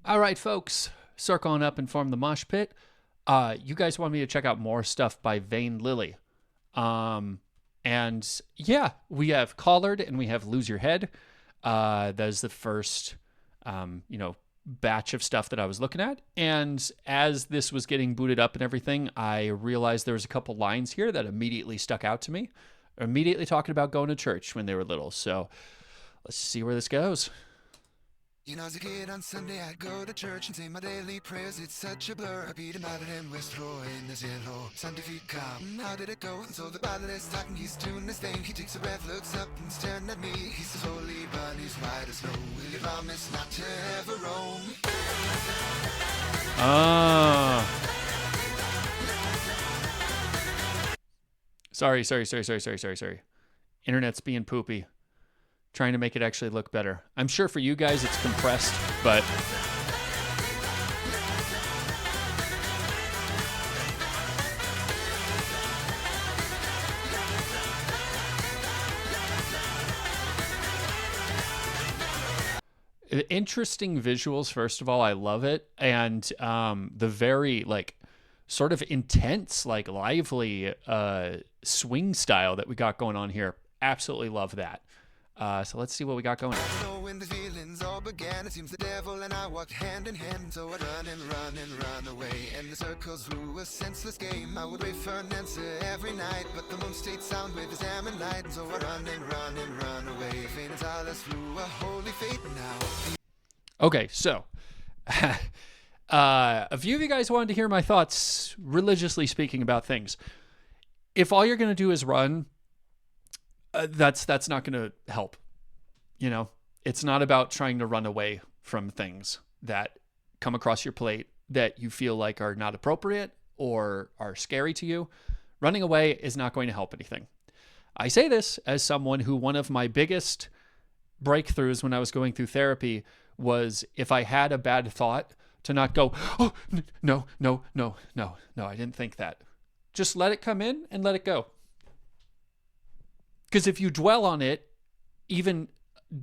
All right, folks, circling up and form the mosh pit. You guys want me to check out more stuff by Vane Lily. Um, and yeah, we have Collared and we have Lose Your Head. That is the first, batch of stuff that I was looking at. And as this was getting booted up and everything, I realized there was a couple lines here that immediately stuck out to me. Immediately talking about going to church when they were little. So let's see where this goes. You know, as a kid on Sunday, I'd go to church and say my daily prayers. It's such a blur. I beat him out in West Roy in the zero. Sunday feet come. How did it go? And so the Bible is talking. He's doing his thing. He takes a breath, looks up and staring at me. He says, "Holy bunny's white as snow. Will you promise not to ever roam?" Ah. Sorry. Internet's being poopy. Trying to make it actually look better. I'm sure for you guys it's compressed, but interesting visuals. First of all, I love it, and the very sort of intense, lively swing style that we got going on here. Absolutely love that. So let's see what we got going. So when the feelings all began, it seems the devil and I walked hand in hand. So I'd run away. And the circles through a senseless game. I would wait for an answer every night, but the moon stayed sound with his hammer light. And so I run away. Fate and Silas through a holy fate now. Okay, so a few of you guys wanted to hear my thoughts, religiously speaking, about things. If all you're going to do is run, that's not going to help. You know, it's not about trying to run away from things that come across your plate that you feel like are not appropriate or are scary to you. Running away is not going to help anything. I say this as someone who one of my biggest breakthroughs when I was going through therapy was if I had a bad thought to not go, "Oh, no, I didn't think that." Just let it come in and let it go. Because if you dwell on it, even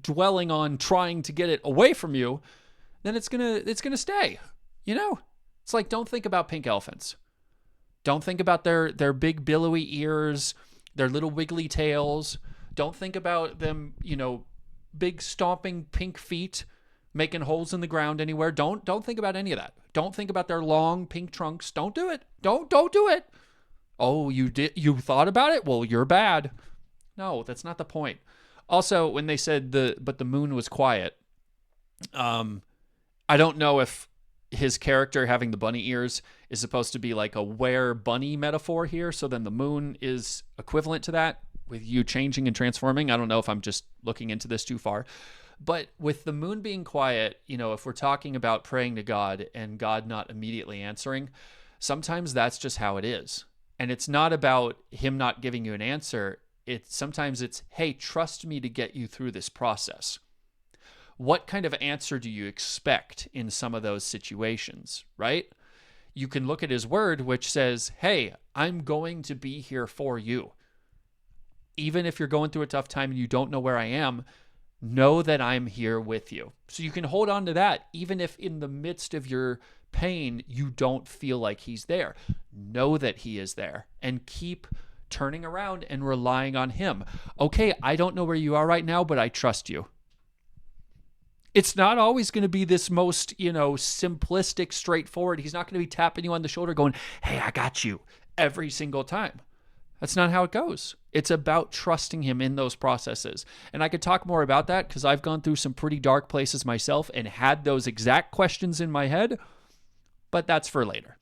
dwelling on trying to get it away from you, then it's gonna stay. You know? It's like, don't think about pink elephants. Don't think about their big billowy ears, their little wiggly tails. Don't think about them, big stomping pink feet making holes in the ground anywhere. Don't think about any of that. Don't think about their long pink trunks. Don't do it. Don't do it. Oh, you thought about it? Well, you're bad. No, that's not the point. Also, when they said but the moon was quiet, I don't know if his character having the bunny ears is supposed to be like a were bunny metaphor here. So then the moon is equivalent to that with you changing and transforming. I don't know if I'm just looking into this too far. But with the moon being quiet, if we're talking about praying to God and God not immediately answering, sometimes that's just how it is. And it's not about him not giving you an answer. Sometimes it's, hey, trust me to get you through this process. What kind of answer do you expect in some of those situations, right? You can look at his word, which says, hey, I'm going to be here for you. Even if you're going through a tough time and you don't know where I am, know that I'm here with you. So you can hold on to that, even if in the midst of your pain, you don't feel like he's there. Know that he is there and keep turning around and relying on him. Okay, I don't know where you are right now, but I trust you. It's not always going to be this most, simplistic, straightforward. He's not going to be tapping you on the shoulder going, hey, I got you every single time. That's not how it goes. It's about trusting him in those processes. And I could talk more about that because I've gone through some pretty dark places myself and had those exact questions in my head, but that's for later.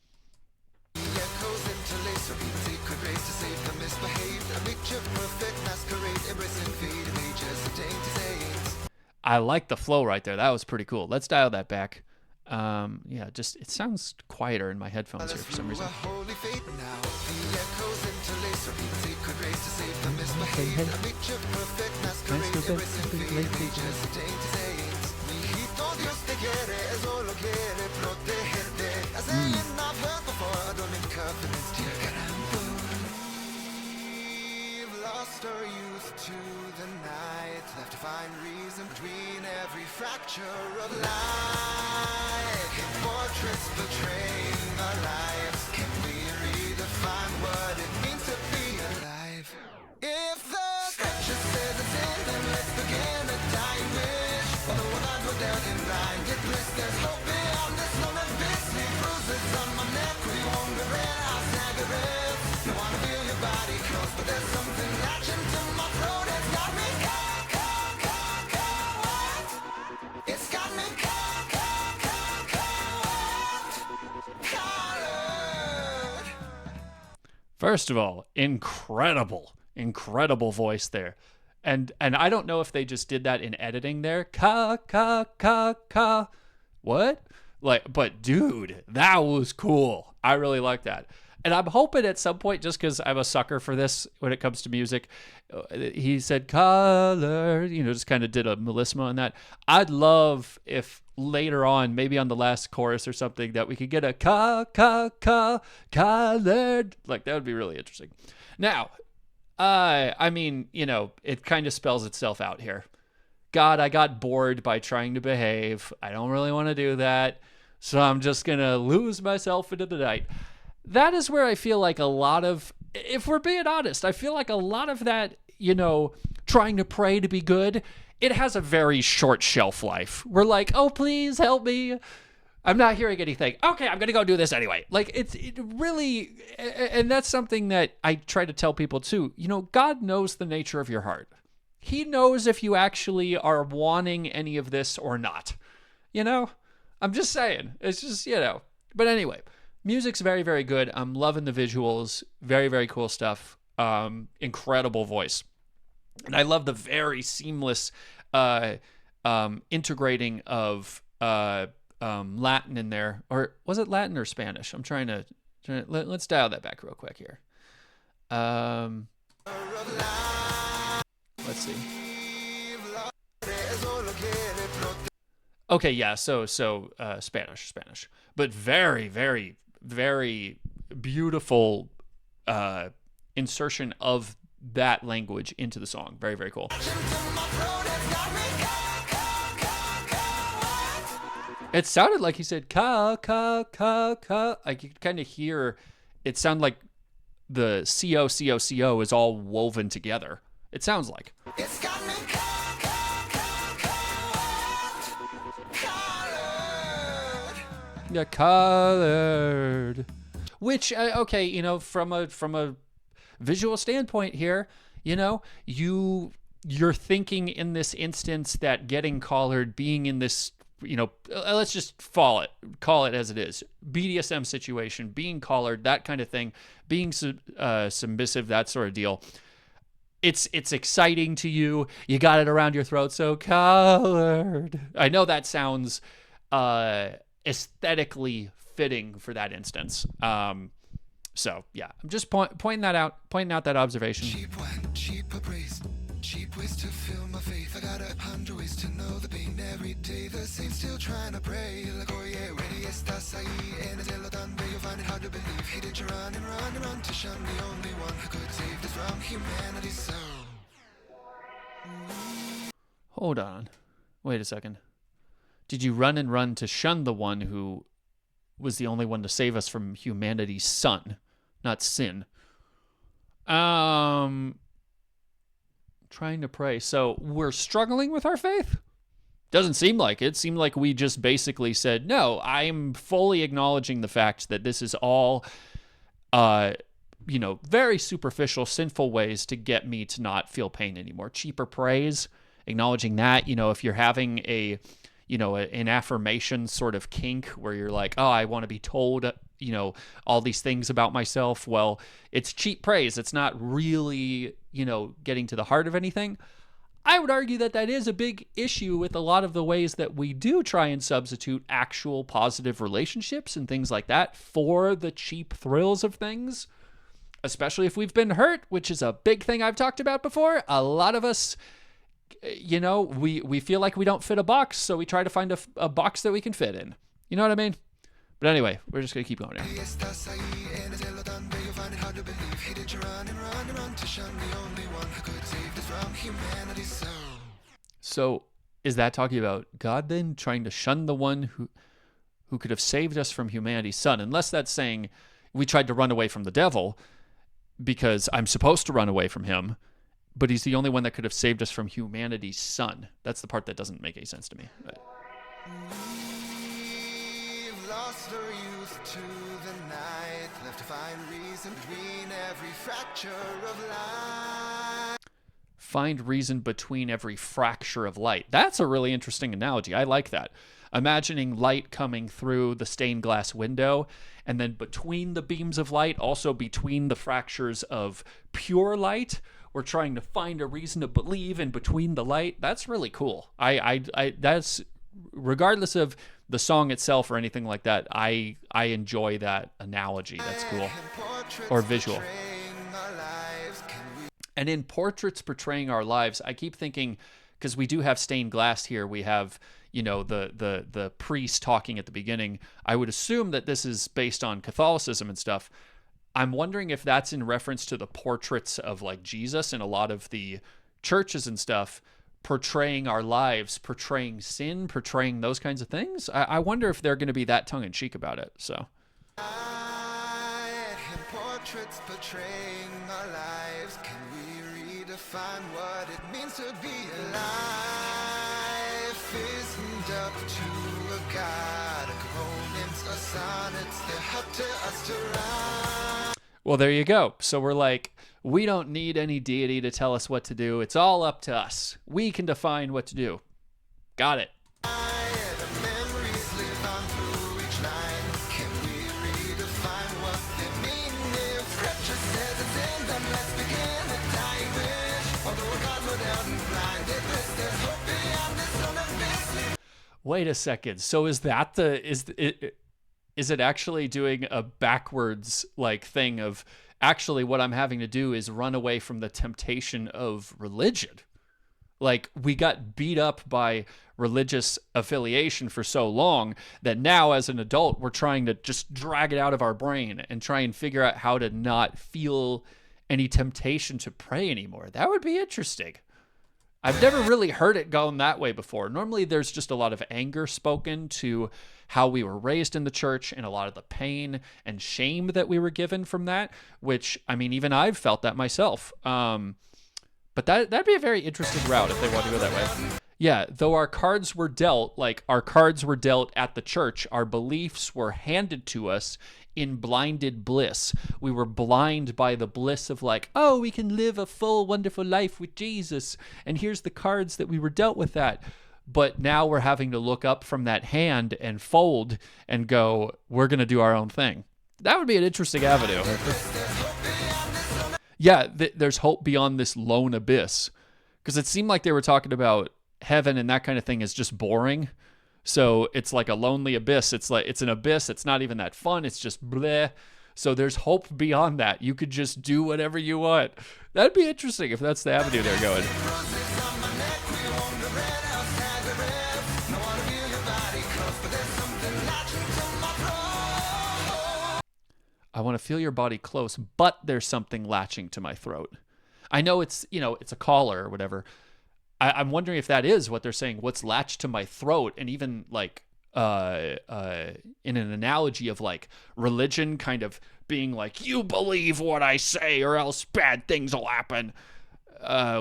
I like the flow right there. That was pretty cool. Let's dial that back. It sounds quieter in my headphones here for some reason. Lost our youth to the night, left to find reason between every fracture of life. First of all, incredible voice there. And I don't know if they just did that in editing there. Ka. What? Like, but dude, that was cool. I really like that. And I'm hoping at some point, just because I'm a sucker for this when it comes to music, he said color, just kind of did a melisma on that. I'd love if later on, maybe on the last chorus or something, that we could get a colored. Like, that would be really interesting. Now, I mean, it kind of spells itself out here. God, I got bored by trying to behave. I don't really want to do that. So I'm just going to lose myself into the night. That is where I feel like a lot of, if we're being honest, I feel like a lot of that, trying to pray to be good, it has a very short shelf life. We're like, oh, please help me. I'm not hearing anything. Okay, I'm going to go do this anyway. Like, it really, and that's something that I try to tell people too. God knows the nature of your heart. He knows if you actually are wanting any of this or not. I'm just saying. It's just, But anyway, music's very, very good. I'm loving the visuals. Very, very cool stuff. Incredible voice. And I love the very seamless integrating of Latin in there. Or was it Latin or Spanish? I'm trying to let's dial that back real quick here. Let's see. Okay, yeah, so Spanish. But very, very, very beautiful insertion of that language into the song. Very, very cool. It sounded like he said ka. I could kind of hear it sound like the co is all woven together. It sounds like. It's got me colored. Which okay, from a visual standpoint here, you're thinking in this instance that getting collared, being in this, let's just call it as it is, BDSM situation, being collared, that kind of thing, being submissive, that sort of deal. It's exciting to you. You got it around your throat, so collared. I know that sounds aesthetically fitting for that instance. So yeah, I'm just pointing out that observation. Cheap wine, cheap praise, cheap ways to fill my faith. I got 100 ways to know the pain every day. The same, still trying to pray. Like, oh yeah, ready estás ahí. En el cielo donde you'll find it hard to believe. Hated you run to shun the only one who could save this from humanity's soul. Hold on. Wait a second. Did you run to shun the one who was the only one to save us from humanity's son, not sin? Trying to pray. So we're struggling with our faith? Doesn't seem like it. It seemed like we just basically said, no, I'm fully acknowledging the fact that this is all, very superficial, sinful ways to get me to not feel pain anymore. Cheaper praise, acknowledging that, if you're having an affirmation sort of kink where you're like, oh, I want to be told, all these things about myself. Well, it's cheap praise. It's not really, getting to the heart of anything. I would argue that is a big issue with a lot of the ways that we do try and substitute actual positive relationships and things like that for the cheap thrills of things, especially if we've been hurt, which is a big thing I've talked about before. A lot of us, we feel like we don't fit a box, so we try to find a box that we can fit in. You know what I mean? But anyway, we're just going to keep going here. So, is that talking about God then trying to shun the one who could have saved us from humanity's son? Unless that's saying we tried to run away from the devil because I'm supposed to run away from him, but he's the only one that could have saved us from humanity's son. That's the part that doesn't make any sense to me. But. We've lost our youth to the night, left to find reason between every fracture of life. Find reason between every fracture of light. That's a really interesting analogy. I like that. imagining light coming through the stained glass window, and then between the beams of light, also between the fractures of pure light, we're trying to find a reason to believe in between the light. That's really cool. That's regardless of the song itself or anything like that. I enjoy that analogy. That's cool. Or visual. And in portraits portraying our lives, I keep thinking, because we do have stained glass here, we have, you know, the priest talking at the beginning. I would assume that this is based on Catholicism and stuff. I'm wondering if that's in reference to the portraits of like Jesus and a lot of the churches and stuff portraying our lives, portraying sin, portraying those kinds of things. I wonder if they're going to be that tongue-in-cheek about it. So portraits portraying our lives. Can we redefine what it means to be alive? Isn't up to a god. Components are sonnets. They're up to us to write. Well, there you go. So we're like, we don't need any deity to tell us what to do. It's all up to us. We can define what to do. Got it. Wait a second. So is that is it actually doing a backwards like thing of actually what I'm having to do is run away from the temptation of religion? Like, we got beat up by religious affiliation for so long that now as an adult we're trying to just drag it out of our brain and try and figure out how to not feel any temptation to pray anymore. That would be interesting. I've never really heard it going that way before. Normally there's just a lot of anger spoken to how we were raised in the church and a lot of the pain and shame that we were given from that, which, I mean, even I've felt that myself. But that'd be a very interesting route if they want to go that way. Yeah, though our cards were dealt at the church, our beliefs were handed to us in blinded bliss. We were blind by the bliss of like, oh, we can live a full, wonderful life with Jesus, and here's the cards that we were dealt with that. But now we're having to look up from that hand and fold and go, we're going to do our own thing. That would be an interesting avenue. Yeah, there's hope beyond this lone abyss. Because it seemed like they were talking about heaven and that kind of thing is just boring. So it's like a lonely abyss. It's like it's an abyss. It's not even that fun. It's just bleh. So there's hope beyond that. You could just do whatever you want. That'd be interesting if that's the avenue they're going. I want to feel your body close, but there's something latching to my throat. I know it's, it's a collar or whatever. I'm wondering if that is what they're saying, what's latched to my throat, and even like in an analogy of like religion kind of being like, you believe what I say or else bad things will happen,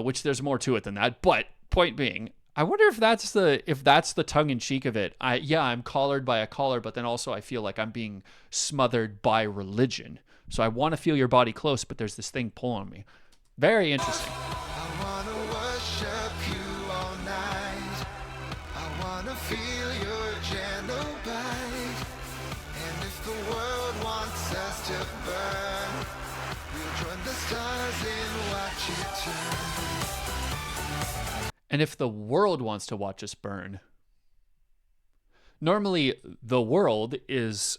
which there's more to it than that. But point being, I wonder if that's the tongue-in-cheek of it. I'm collared by a collar, but then also I feel like I'm being smothered by religion. So I want to feel your body close, but there's this thing pulling me. Very interesting. I wanna worship you all night. I wanna feel your gentle bite. And if the world wants us to burn, we'll join the stars and watch it turn. And if the world wants to watch us burn. Normally, the world is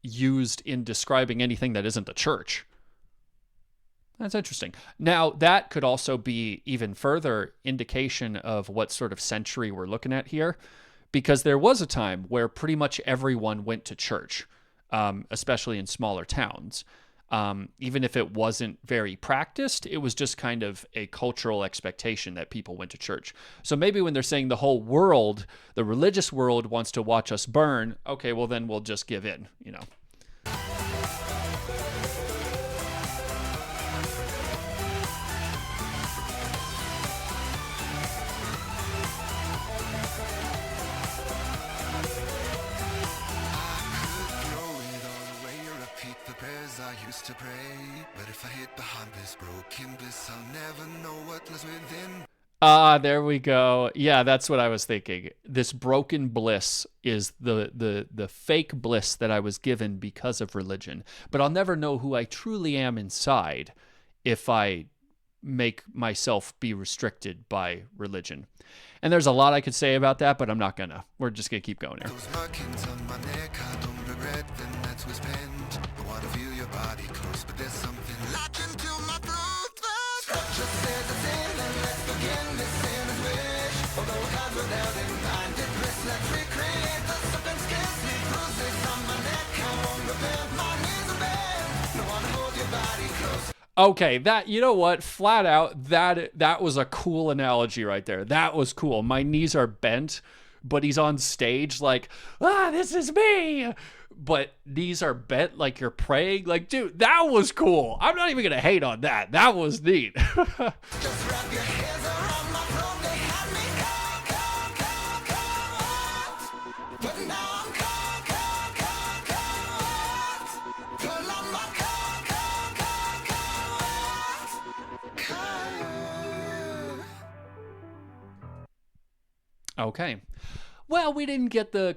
used in describing anything that isn't the church. That's interesting. Now, that could also be even further indication of what sort of century we're looking at here, because there was a time where pretty much everyone went to church, especially in smaller towns. Even if it wasn't very practiced, it was just kind of a cultural expectation that people went to church. So maybe when they're saying the whole world, the religious world wants to watch us burn, okay, well then we'll just give in, I used to pray, but if I hit behind this broken bliss, I'll never know what lies within. Ah, there we go. Yeah, that's what I was thinking. This broken bliss is the fake bliss that I was given because of religion. But I'll never know who I truly am inside if I make myself be restricted by religion. And there's a lot I could say about that, but I'm not gonna. We're just gonna keep going here. Those markings on my neck, I don't regret them, that's what's meant. I wanna feel your body close, but there's something latching to my throat. The scripture says it's in, and let's begin this sinner's wish. Although God's without in mind, it bliss, let's recreate the serpent scarcely bruises on my neck. I won't repent, my knees are bent. No one hold your body close. Okay, that, you know what? Flat out, that was a cool analogy right there. That was cool. My knees are bent, but he's on stage like, this is me. But knees are bent like you're praying. Like, dude, that was cool. I'm not even gonna hate on that. That was neat. Just wrap your hands around my throat. They had me caught. But now I'm caught. Pull on my caught. Okay. Well, we didn't get the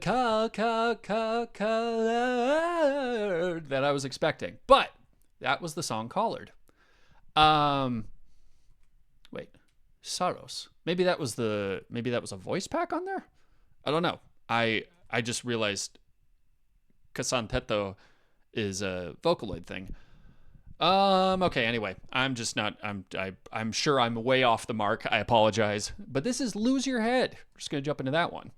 that I was expecting, but that was the song Collard. Wait, Saros. Maybe that was a voice pack on there. I don't know. I just realized Casanteto is a Vocaloid thing. Okay, anyway, I'm sure I'm way off the mark. I apologize. But this is Lose Your Head. We're just gonna jump into that one.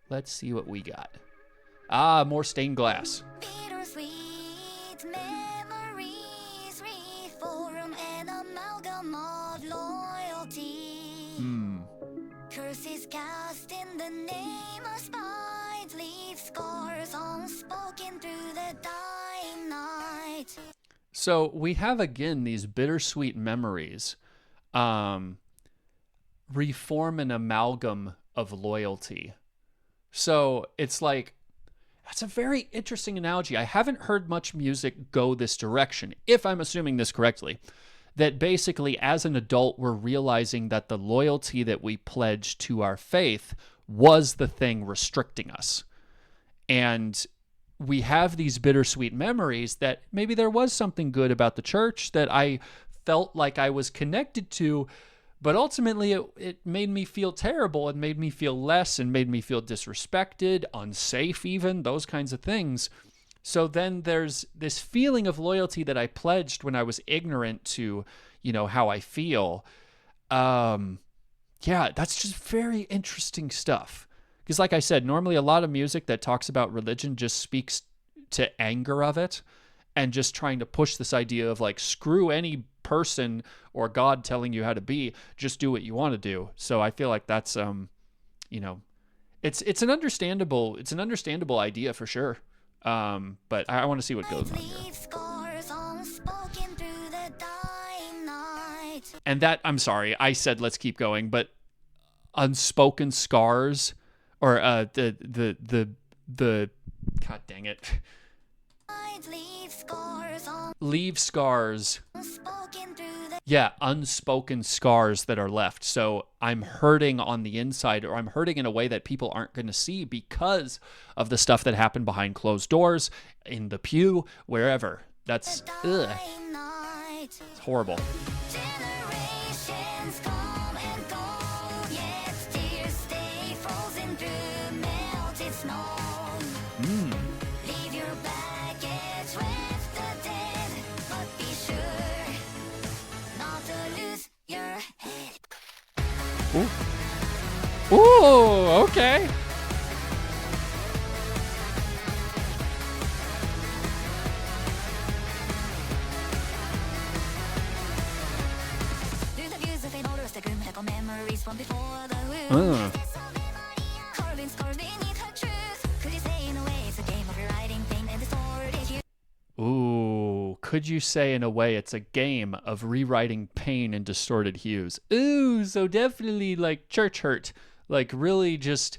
Let's see what we got. More stained glass. Bittersweet memories reform an amalgam of loyalty. Curses cast in the name of spite leave scars unspoken through the dying night. So we have again these bittersweet memories reform an amalgam of loyalty. So it's like, that's a very interesting analogy. I haven't heard much music go this direction, if I'm assuming this correctly. That basically, as an adult, we're realizing that the loyalty that we pledged to our faith was the thing restricting us. And we have these bittersweet memories that maybe there was something good about the church that I felt like I was connected to, but ultimately it made me feel terrible and made me feel less and made me feel disrespected, unsafe even, those kinds of things. So then there's this feeling of loyalty that I pledged when I was ignorant to, how I feel. Yeah, that's just very interesting stuff. Because like I said, normally a lot of music that talks about religion just speaks to anger of it and just trying to push this idea of like, screw any person or God telling you how to be, just do what you want to do. So I feel like that's, it's an understandable idea for sure. But I want to see what goes on here. And that, I'm sorry, I said let's keep going, but unspoken scars, or the God dang it. Leave scars. Yeah, unspoken scars that are left. So I'm hurting on the inside, or I'm hurting in a way that people aren't going to see because of the stuff that happened behind closed doors, in the pew, wherever. That's, ugh. It's horrible. Generations come and go, yet tears stay frozen through melted snow. Leave your baggage with the dead, but be sure not to lose your head. Ooh, okay. Through the views of an older room, echo memories from before the womb. Carving scars beneath her truth. Could you say in a way it's a game of rewriting pain and distorted you? Ooh, could you say in a way it's a game of rewriting pain in distorted hues? Ooh, so definitely like church hurt. Like really just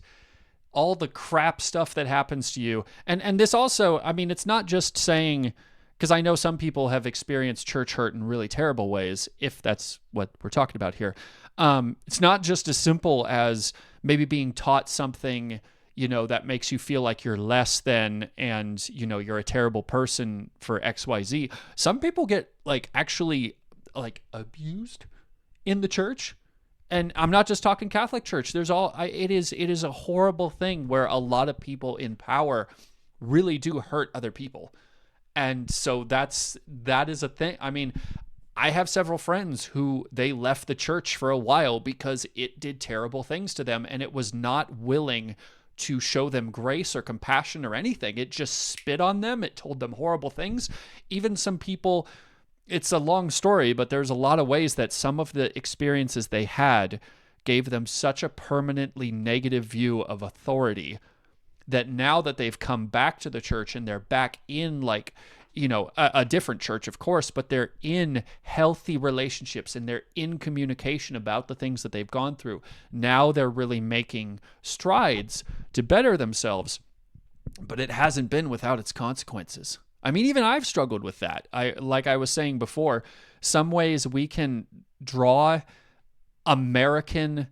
all the crap stuff that happens to you. And this also, I mean, it's not just saying, because I know some people have experienced church hurt in really terrible ways, if that's what we're talking about here. It's not just as simple as maybe being taught something, that makes you feel like you're less than and, you're a terrible person for XYZ. Some people get actually abused in the church. And I'm not just talking Catholic Church. It is a horrible thing where a lot of people in power really do hurt other people. And so that is a thing. I mean, I have several friends who they left the church for a while because it did terrible things to them and it was not willing to show them grace or compassion or anything. It just spit on them. It told them horrible things. Even some people, it's a long story, but there's a lot of ways that some of the experiences they had gave them such a permanently negative view of authority that now that they've come back to the church and they're back in a different church, of course, but they're in healthy relationships and they're in communication about the things that they've gone through. Now they're really making strides to better themselves, but it hasn't been without its consequences. I mean, even I've struggled with that. Like I was saying before, some ways we can draw American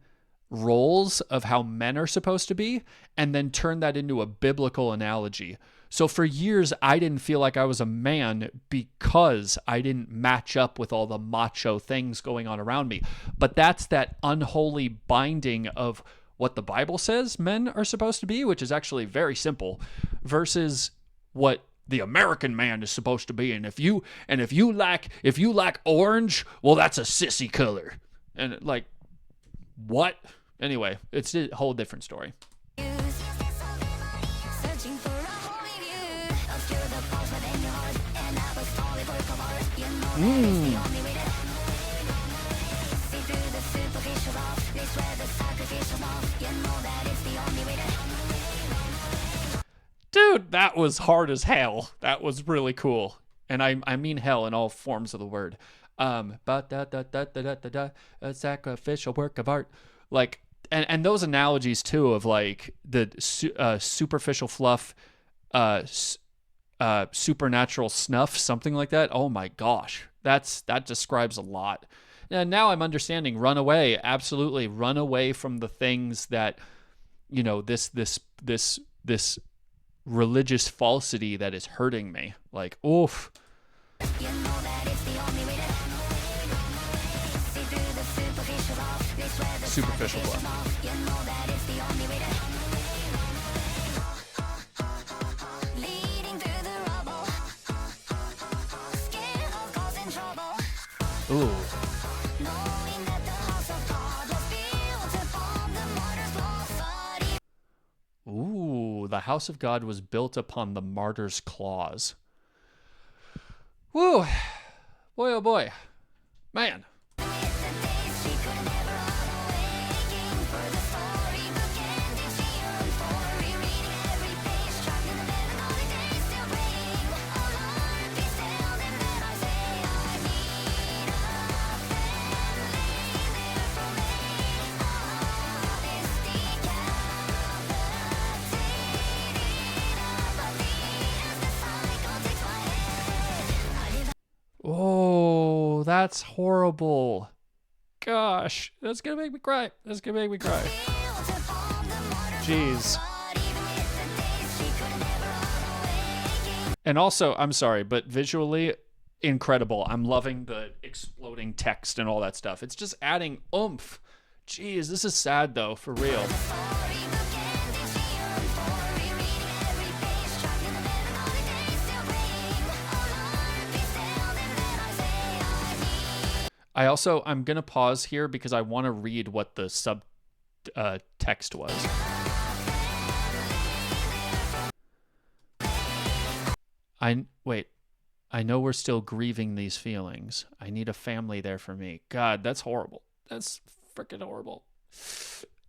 roles of how men are supposed to be and then turn that into a biblical analogy. So for years, I didn't feel like I was a man because I didn't match up with all the macho things going on around me. But that's that unholy binding of what the Bible says men are supposed to be, which is actually very simple, versus what the American man is supposed to be. And if you like orange, well, that's a sissy color. And what? Anyway, it's a whole different story. Dude, that was hard as hell. That was really cool. And I mean hell in all forms of the word. But a sacrificial work of art. And those analogies too of the superficial fluff, supernatural snuff, something like that. Oh my gosh, that describes a lot. And now I'm understanding. Run away, absolutely, run away from the things that, this religious falsity that is hurting me. Oof. Superficial fluff. Ooh. Ooh, the house of God was built upon the martyr's claws. Woo. Boy, oh boy. Man. Oh, that's horrible. Gosh, that's gonna make me cry. Jeez. And also, I'm sorry, but visually, incredible. I'm loving the exploding text and all that stuff. It's just adding oomph. Jeez, this is sad though, for real. I'm going to pause here because I want to read what the sub text was. I know we're still grieving these feelings. I need a family there for me. God, that's horrible. That's freaking horrible.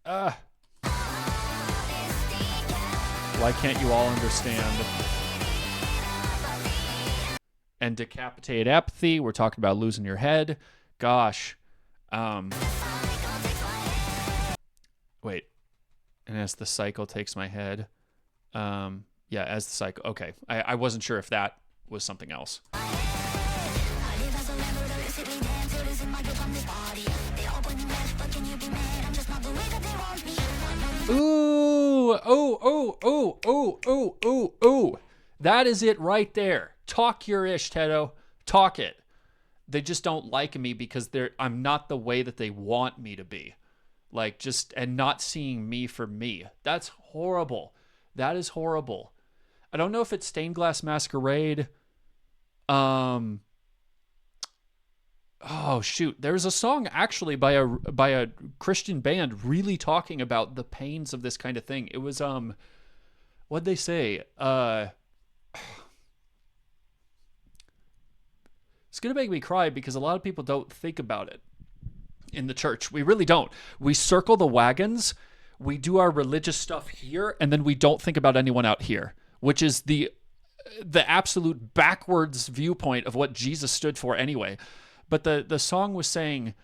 Why can't you all understand? And decapitate apathy. We're talking about losing your head. Gosh. Wait. And as the cycle takes my head. Yeah, as the cycle. Okay. I wasn't sure if that was something else. Ooh, ooh. That is it right there. Talk your ish, Tedo. Talk it. They just don't like me because I'm not the way that they want me to be. Like, just, and not seeing me for me. That's horrible. That is horrible. I don't know if it's Stained Glass Masquerade. Oh shoot, there's a song actually by a Christian band really talking about the pains of this kind of thing. It was what'd they say? It's gonna make me cry because a lot of people don't think about it in the church. We really don't. We circle the wagons, we do our religious stuff here, and then we don't think about anyone out here, which is the absolute backwards viewpoint of what Jesus stood for anyway. But the song was saying,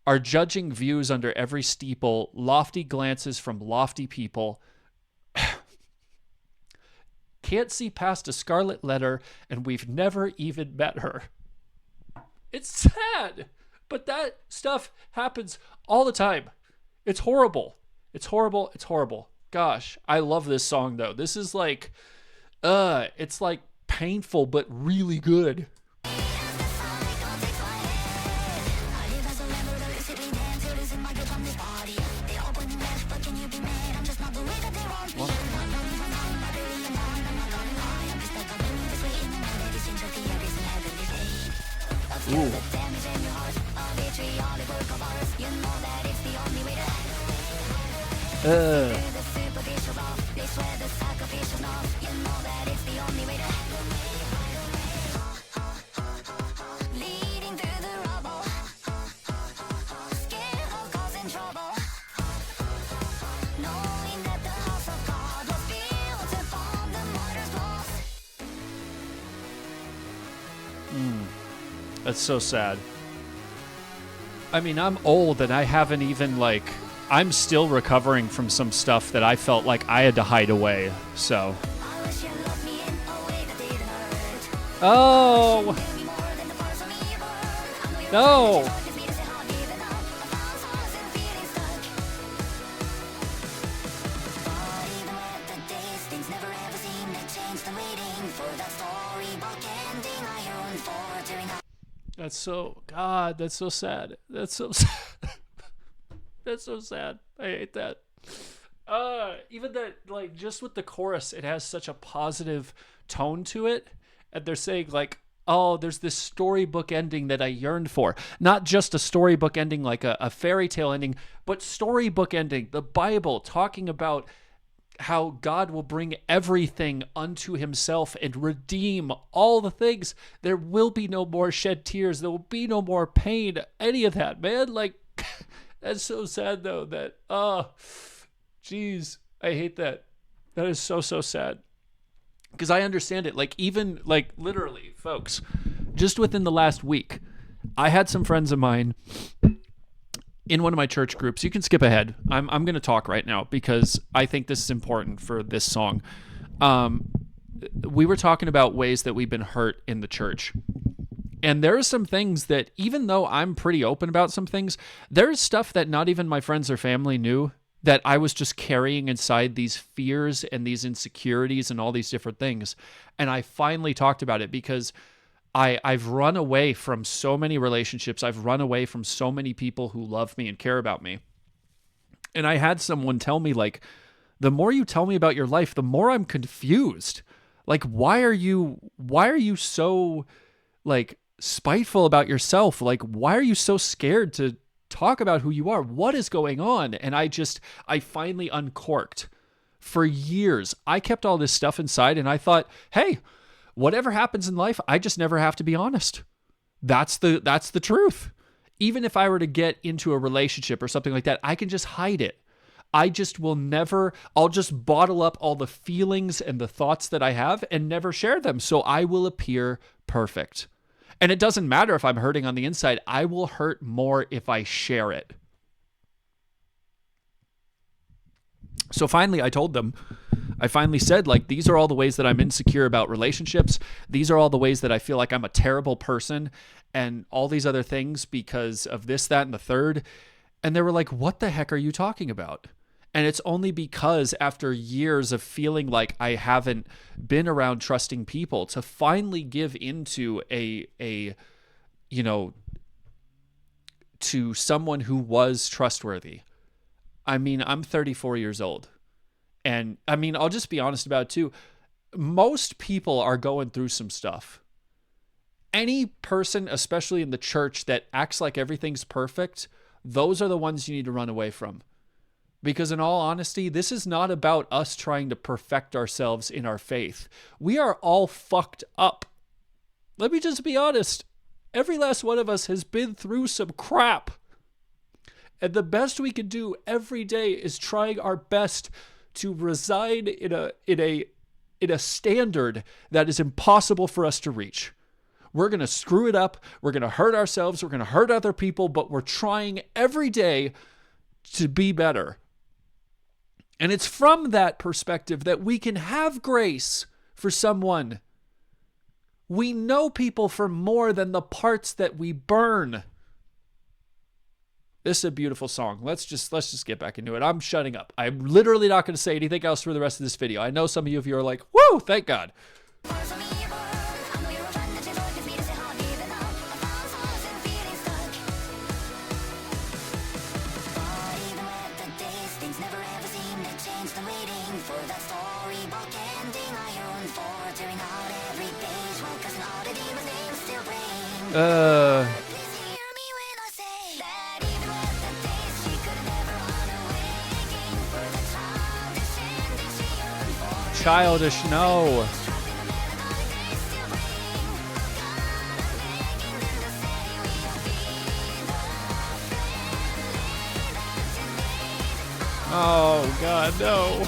our judging views under every steeple, lofty glances from lofty people, can't see past a scarlet letter, and we've never even met her. It's sad, but that stuff happens all the time. It's horrible. It's horrible. It's horrible. Gosh, I love this song though. This is like, it's like painful, but really good. Ooh. That's so sad. I mean, I'm old and I haven't even, like, I'm still recovering from some stuff that I felt like I had to hide away, so. Oh! No! That's so, God, that's so sad. That's so sad. That's so sad. I hate that. Even that, like, just with the chorus, it has such a positive tone to it. And they're saying, like, oh, there's this storybook ending that I yearned for. Not just a storybook ending like a fairy tale ending, but storybook ending. The Bible talking about how God will bring everything unto himself and redeem all the things. There will be no more shed tears. There will be no more pain. Any of that, man. Like, that's so sad, though, that, geez, I hate that. That is so, so sad. Because I understand it. Like, even, like, literally, folks, just within the last week, I had some friends of mine in one of my church groups. You can skip ahead. I'm going to talk right now because I think this is important for this song. We were talking about ways that we've been hurt in the church. And there are some things that, even though I'm pretty open about some things, there's stuff that not even my friends or family knew, that I was just carrying inside, these fears and these insecurities and all these different things. And I finally talked about it because I've run away from so many relationships. I've run away from so many people who love me and care about me. And I had someone tell me, like, the more you tell me about your life, the more I'm confused. Like, why are you so, like, spiteful about yourself? Like, why are you so scared to talk about who you are? What is going on? And I finally uncorked. For years, I kept all this stuff inside and I thought, hey, whatever happens in life, I just never have to be honest. That's the truth. Even if I were to get into a relationship or something like that, I can just hide it. I'll just bottle up all the feelings and the thoughts that I have and never share them. So I will appear perfect. And it doesn't matter if I'm hurting on the inside. I will hurt more if I share it. So finally, I told them, I finally said, like, these are all the ways that I'm insecure about relationships. These are all the ways that I feel like I'm a terrible person and all these other things because of this, that, and the third. And they were like, what the heck are you talking about? And it's only because after years of feeling like I haven't been around trusting people to finally give into you know, to someone who was trustworthy. I mean, I'm 34 years old. And I mean, I'll just be honest about it too. Most people are going through some stuff. Any person, especially in the church, that acts like everything's perfect, those are the ones you need to run away from. Because in all honesty, this is not about us trying to perfect ourselves in our faith. We are all fucked up. Let me just be honest. Every last one of us has been through some crap. And the best we can do every day is trying our best to reside in a standard that is impossible for us to reach. We're going to screw it up. We're going to hurt ourselves. We're going to hurt other people, but we're trying every day to be better. And it's from that perspective that we can have grace for someone. We know people for more than the parts that we burn. This is a beautiful song. Let's just get back into it. I'm shutting up. I'm literally not going to say anything else for the rest of this video. I know some of you are like, woo, thank God. Childish, no. Oh, God, no.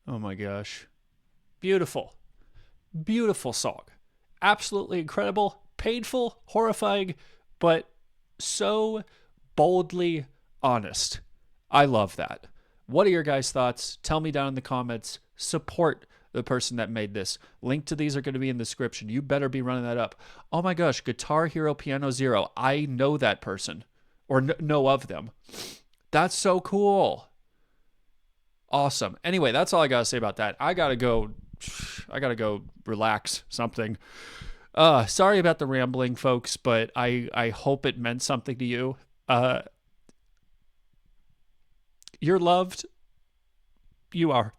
Oh my gosh. Beautiful. Beautiful song. Absolutely incredible, painful, horrifying, but so boldly honest. I love that. What are your guys' thoughts? Tell me down in the comments. Support the person that made this. Link to these are going to be in the description. You better be running that up. Oh my gosh, Guitar Hero Piano Zero. I know that person, or know of them. That's so cool. Awesome. Anyway, that's all I got to say about that. I got to go relax something. Sorry about the rambling, folks, but I hope it meant something to you. You're loved. You are.